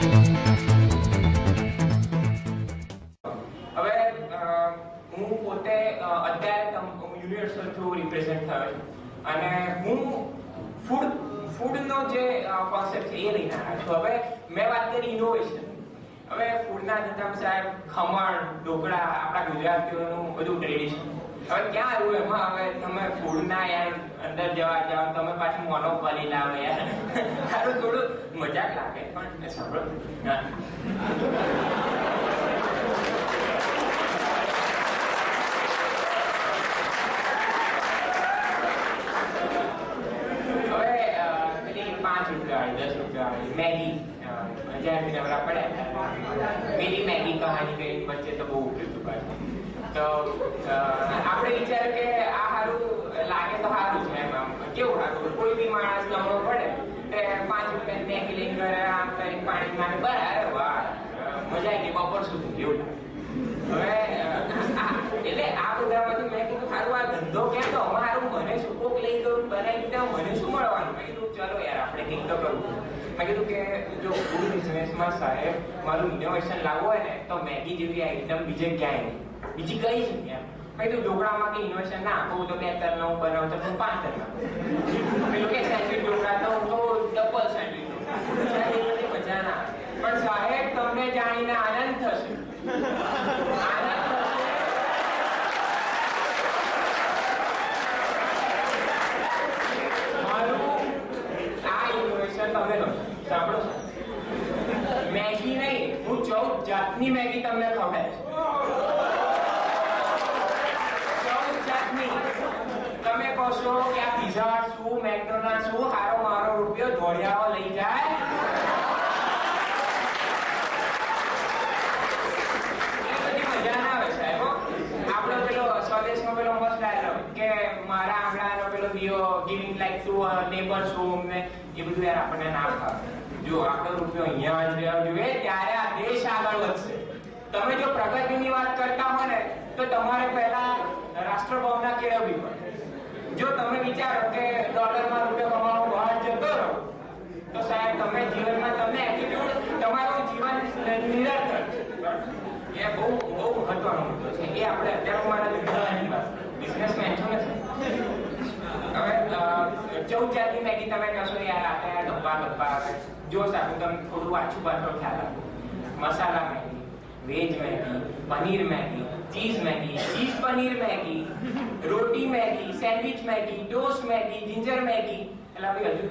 હવે હું પોતે અત્યારે યુનિવર્સલ થ્રુ રિપ્રેઝન્ટ થયો છું અને હું ફૂડનો જે કોન્સેપ્ટ છે એ લઈને આવ્યો છું. હવે મેં વાત કરી ઇનોવેશન. હવે ફૂડના જતા સાહેબ ખમણ ઢોકળા આપણા ગુજરાતીઓનું બધું ટ્રેડિશન. હવે ક્યાં આવ્યું એમાં? હવે તમે ફૂડના યાર અંદર જવા જાઓ તમે પાછું મોનોપોલી લાવો યાર. સારું થોડું મજાક લાગે પણ સાંભળો. मैगी जरा पड़े मेरी मैगी कहानी कहीं बच्चे तो बहुत उपयुक्त तो આપણે વિચાર કે આ સારું લાગે તો સારું છે. એમ કેવું સારું કોઈ બી માણસ નમો પડે તે 5 રૂપિયા મેગી લઈને ઘરે આમ કરી પાણી નાખે બરાબર વાહ મજા આવી ગઈ બપોર સુધી એવું. હવે એટલે આ બધામાંથી મેં કીધું સારું આ ધંધો કેમ તો અમારું મને શું કોક લઈ ગયું બનાવી દીધા મને શું મળવાનું. મેં કીધું ચલો યાર આપણે કંઈક તો કરવું. મેં કીધું કે જો ફૂડ બિઝનેસમાં સાહેબ મારું ઇનોવેશન લાવવું હોય ને તો મેગી જેવી આઈટમ બીજે ક્યાંય નહીં, બીજી કઈ જ નહીં. એમ મેં કીધું ઢોકળામાં કે ઇનોવેશન ના આપું તો 2 તરના હું બનાવતો તો 5 તરના. પેલું કે સેન્ડવિચ ઢોકળા તો હું તો ડબલ સેન્ડવિચ ઢોકળા મજા ના. પણ સાહેબ તમને જાણીને આનંદ થશે. સાંભળો મેગી નહીં હું 14 જાતની મેગી તમને ખવડાવીશ. 14 જાતની. તમે કહો છો કે આ પિઝા શું મેકડોનાલ્ડ શું હારો મારો રૂપિયો ધોળિયાઓ લઈ જાય. એ બધી મજા ના આવે સાહેબ. આપણો પેલો સ્વદેશમાં પેલો મસ્ત ડાયલોગ કે મારા આંગણાનો પેલો દિયો giving like to neighbours home ને એ બધું યાર આપણને ના ફાવે. જો આપણો રૂપિયો અહીંયા જ રહેવો જોઈએ ત્યારે આ દેશ આગળ વધશે. તમે જો પ્રગતિની વાત કરતા હો ને તો તમારે પહેલા રાષ્ટ્રભાવના કેળવવી પડે. જો તમે વિચારો કે ડોલરમાં રૂપિયો કમાવો બહાર જતો રહો તો સાહેબ તમે જીવનમાં તમને એટીટ્યુડ તમારું જીવન નિરર્થક છે. એ બહુ મહત્વનો મુદ્દો છે. એ આપણે અત્યારે મારા બિઝનેસમેન છો ને. હવે 14 જાતની મેગી તમે કહેશો યાર આ ડબ્બા આવે. જો સાહેબ તમે થોડું વાંચું પાછળ ખ્યાલ આપો. Masala Maggi, veg Maggi, paneer Maggi, cheese Maggi, cheese paneer Maggi, રોટી Maggi, sandwich Maggi, toast Maggi, ginger Maggi, એટલે હજુ